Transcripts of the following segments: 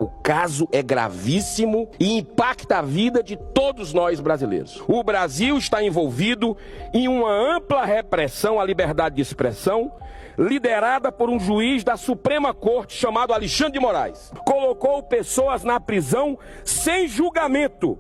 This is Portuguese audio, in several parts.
O caso é gravíssimo e impacta a vida de todos nós brasileiros. O Brasil está envolvido em uma ampla repressão à liberdade de expressão, liderada por um juiz da Suprema Corte chamado Alexandre de Moraes. Colocou pessoas na prisão sem julgamento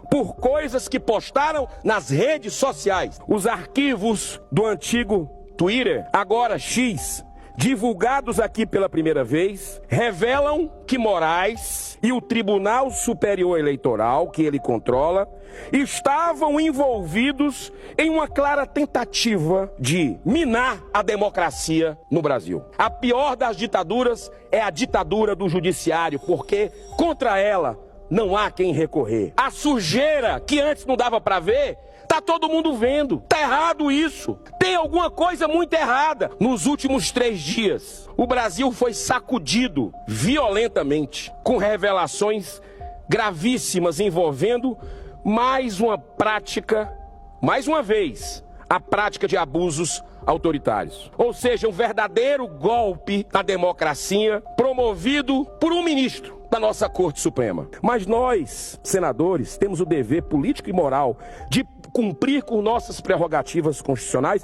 por coisas que postaram nas redes sociais. Os arquivos do antigo Twitter, agora X, divulgados aqui pela primeira vez, revelam que Moraes e o Tribunal Superior Eleitoral, que ele controla, estavam envolvidos em uma clara tentativa de minar a democracia no Brasil. A pior das ditaduras é a ditadura do judiciário, porque contra ela não há quem recorrer. A sujeira que antes não dava para ver, tá todo mundo vendo. Tá errado isso. Tem alguma coisa muito errada. Nos últimos 3 dias, o Brasil foi sacudido violentamente com revelações gravíssimas envolvendo mais uma prática, mais uma vez, a prática de abusos autoritários. Ou seja, um verdadeiro golpe na democracia promovido por um ministro da nossa Corte Suprema. Mas nós, senadores, temos o dever político e moral de cumprir com nossas prerrogativas constitucionais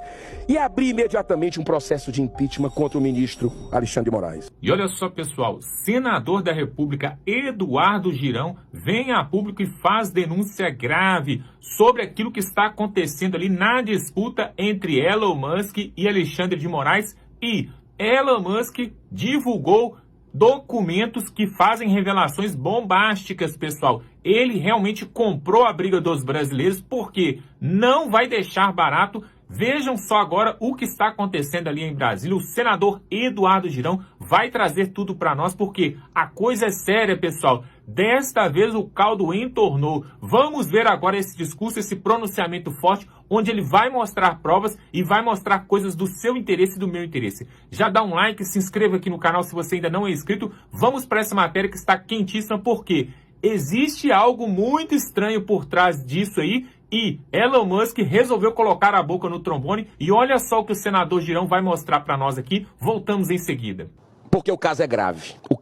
e abrir imediatamente um processo de impeachment contra o ministro Alexandre de Moraes. E olha só, pessoal, senador da República Eduardo Girão vem a público e faz denúncia grave sobre aquilo que está acontecendo ali na disputa entre Elon Musk e Alexandre de Moraes, e Elon Musk divulgou documentos que fazem revelações bombásticas, pessoal. Ele realmente comprou a briga dos brasileiros porque não vai deixar barato. Vejam só agora o que está acontecendo ali em Brasília. O senador Eduardo Girão vai trazer tudo para nós, porque a coisa é séria, pessoal. Desta vez o caldo entornou. Vamos ver agora esse discurso, esse pronunciamento forte, onde ele vai mostrar provas e vai mostrar coisas do seu interesse e do meu interesse. Já dá um like, se inscreva aqui no canal se você ainda não é inscrito. Vamos para essa matéria que está quentíssima, porque existe algo muito estranho por trás disso aí. E Elon Musk resolveu colocar a boca no trombone. E olha só o que o senador Girão vai mostrar para nós aqui. Voltamos em seguida. Porque o caso é grave. O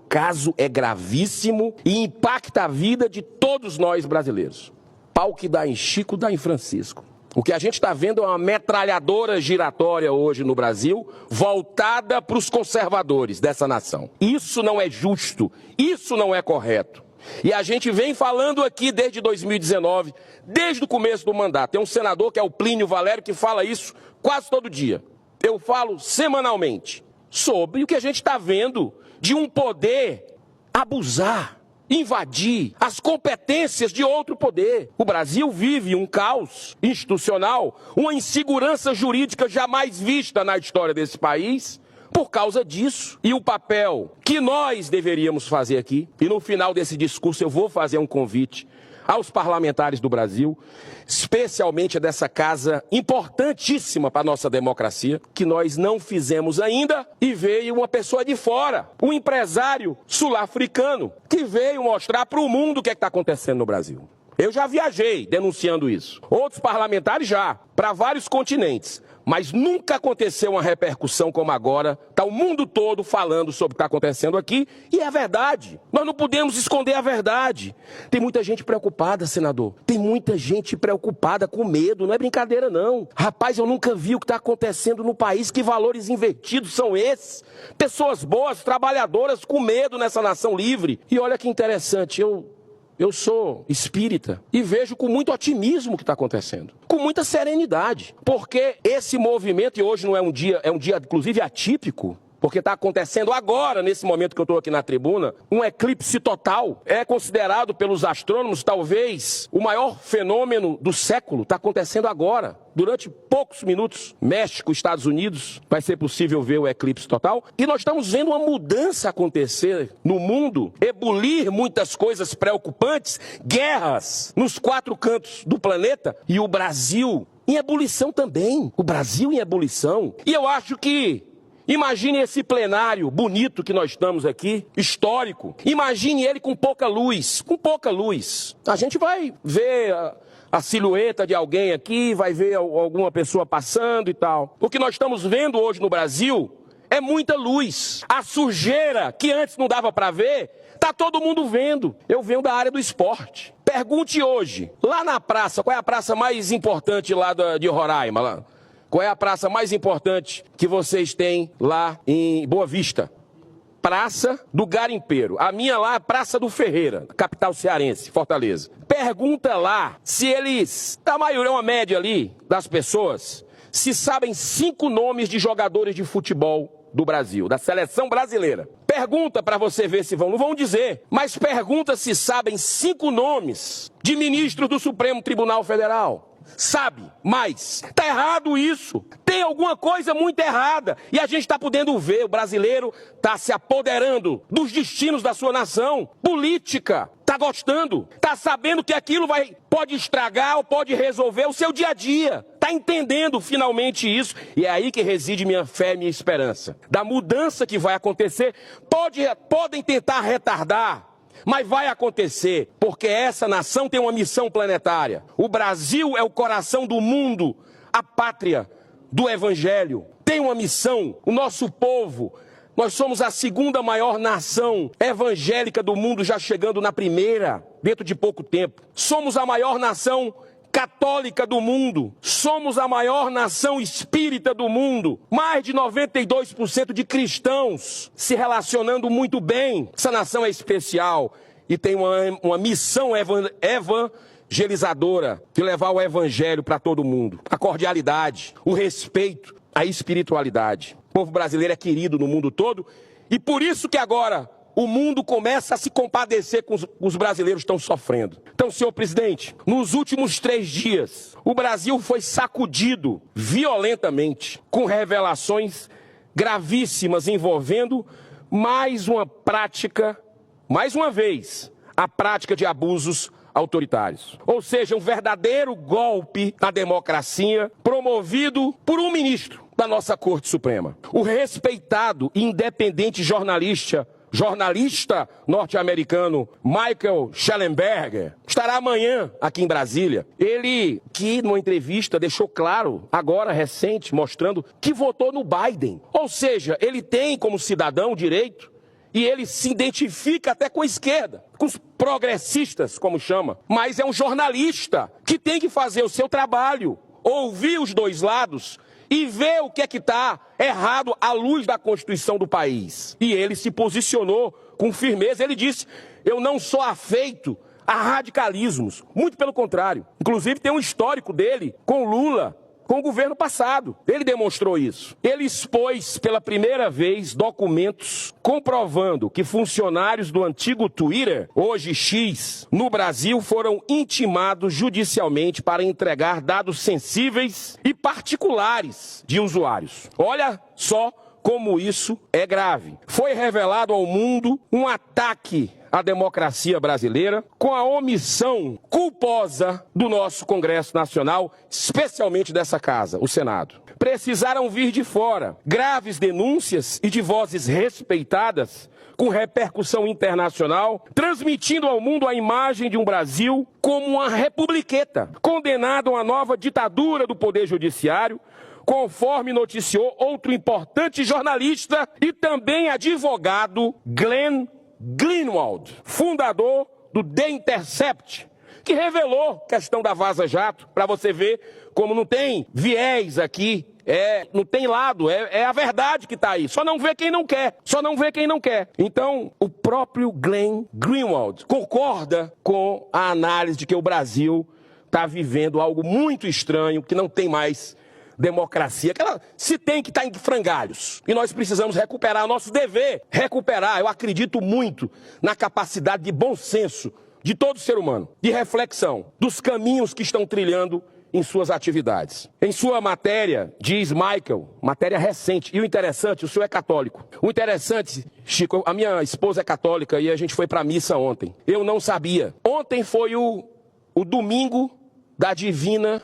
caso é gravíssimo e impacta a vida de todos nós brasileiros. Pau que dá em Chico, dá em Francisco. O que a gente está vendo é uma metralhadora giratória hoje no Brasil, voltada para os conservadores dessa nação. Isso não é justo, isso não é correto. E a gente vem falando aqui desde 2019, desde o começo do mandato. Tem um senador que é o Plínio Valério que fala isso quase todo dia. Eu falo semanalmente sobre o que a gente está vendo de um poder abusar, invadir as competências de outro poder. O Brasil vive um caos institucional, uma insegurança jurídica jamais vista na história desse país. Por causa disso, e o papel que nós deveríamos fazer aqui, e no final desse discurso eu vou fazer um convite aos parlamentares do Brasil, especialmente dessa casa importantíssima para a nossa democracia, que nós não fizemos ainda, e veio uma pessoa de fora, um empresário sul-africano, que veio mostrar para o mundo o que está acontecendo no Brasil. Eu já viajei denunciando isso, outros parlamentares já, para vários continentes. Mas nunca aconteceu uma repercussão como agora. Está o mundo todo falando sobre o que está acontecendo aqui. E é verdade. Nós não podemos esconder a verdade. Tem muita gente preocupada, senador. Tem muita gente preocupada, com medo. Não é brincadeira, não. Rapaz, eu nunca vi o que está acontecendo no país. Que valores invertidos são esses? Pessoas boas, trabalhadoras, com medo nessa nação livre. E olha que interessante, eu sou espírita e vejo com muito otimismo o que está acontecendo, com muita serenidade, porque esse movimento, e hoje não é um dia inclusive atípico, porque está acontecendo agora, nesse momento que eu estou aqui na tribuna, um eclipse total. É considerado pelos astrônomos, talvez, o maior fenômeno do século. Está acontecendo agora, durante poucos minutos. México, Estados Unidos, vai ser possível ver o eclipse total. E nós estamos vendo uma mudança acontecer no mundo, ebulir muitas coisas preocupantes, guerras nos 4 cantos do planeta, e o Brasil em ebulição também. O Brasil em ebulição. E eu acho que imagine esse plenário bonito que nós estamos aqui, histórico. Imagine ele com pouca luz, A gente vai ver a silhueta de alguém aqui, vai ver alguma pessoa passando e tal. O que nós estamos vendo hoje no Brasil é muita luz. A sujeira que antes não dava para ver, Tá todo mundo vendo. Eu venho da área do esporte. Pergunte hoje, lá na praça, qual é a praça mais importante lá de Roraima? Lá? Qual é a praça mais importante que vocês têm lá em Boa Vista? Praça do Garimpeiro. A minha lá é Praça do Ferreira, capital cearense, Fortaleza. Pergunta lá se eles, da maioria, uma média ali das pessoas, se sabem 5 nomes de jogadores de futebol do Brasil, da seleção brasileira. Pergunta para você ver se vão, não vão dizer, mas pergunta se sabem 5 nomes de ministros do Supremo Tribunal Federal. Sabe, mas tá errado isso. Tem alguma coisa muito errada. E a gente está podendo ver, o brasileiro está se apoderando dos destinos da sua nação. Política, está gostando, está sabendo que aquilo pode estragar ou pode resolver o seu dia a dia. Está entendendo finalmente isso. E é aí que reside minha fé e minha esperança. Da mudança que vai acontecer, podem tentar retardar, mas vai acontecer, porque essa nação tem uma missão planetária. O Brasil é o coração do mundo, a pátria do Evangelho. Tem uma missão, o nosso povo. Nós somos a 2ª maior nação evangélica do mundo, já chegando na 1ª, dentro de pouco tempo. Somos a maior nação católica do mundo. Somos a maior nação espírita do mundo. Mais de 92% de cristãos se relacionando muito bem. Essa nação é especial e tem uma missão evangelizadora de levar o evangelho para todo mundo. A cordialidade, o respeito, a espiritualidade. O povo brasileiro é querido no mundo todo e por isso que agora o mundo começa a se compadecer com os brasileiros que estão sofrendo. Então, senhor presidente, nos últimos 3 dias, o Brasil foi sacudido violentamente com revelações gravíssimas envolvendo mais uma prática, mais uma vez, a prática de abusos autoritários. Ou seja, um verdadeiro golpe na democracia promovido por um ministro da nossa Corte Suprema. O respeitado e independente jornalista norte-americano Michael Shellenberger estará amanhã aqui em Brasília. Ele, que numa entrevista deixou claro, agora recente, mostrando que votou no Biden. Ou seja, ele tem como cidadão direito e ele se identifica até com a esquerda, com os progressistas, como chama. Mas é um jornalista que tem que fazer o seu trabalho, ouvir os 2 lados e ver o que é que está errado à luz da Constituição do país. E ele se posicionou com firmeza. Ele disse, eu não sou afeito a radicalismos. Muito pelo contrário. Inclusive tem um histórico dele com Lula, com o governo passado. Ele demonstrou isso. Ele expôs pela primeira vez documentos comprovando que funcionários do antigo Twitter, hoje X, no Brasil foram intimados judicialmente para entregar dados sensíveis e particulares de usuários. Olha só como isso é grave. Foi revelado ao mundo um ataque à democracia brasileira com a omissão culposa do nosso Congresso Nacional, especialmente dessa casa, o Senado. Precisaram vir de fora graves denúncias e de vozes respeitadas com repercussão internacional, transmitindo ao mundo a imagem de um Brasil como uma republiqueta, condenado a uma nova ditadura do Poder Judiciário, conforme noticiou outro importante jornalista e também advogado, Glenn Greenwald, fundador do The Intercept, que revelou a questão da Vaza Jato, para você ver como não tem viés aqui, não tem lado, é a verdade que está aí. Só não vê quem não quer, Então, o próprio Glenn Greenwald concorda com a análise de que o Brasil está vivendo algo muito estranho, que não tem mais democracia, se tem que estar em frangalhos. E nós precisamos recuperar, nosso dever, eu acredito muito na capacidade de bom senso de todo ser humano, de reflexão, dos caminhos que estão trilhando em suas atividades. Em sua matéria, diz Michael, matéria recente, e o interessante, o senhor é católico. O interessante, Chico, a minha esposa é católica e a gente foi para a missa ontem. Eu não sabia. Ontem foi o domingo da Divina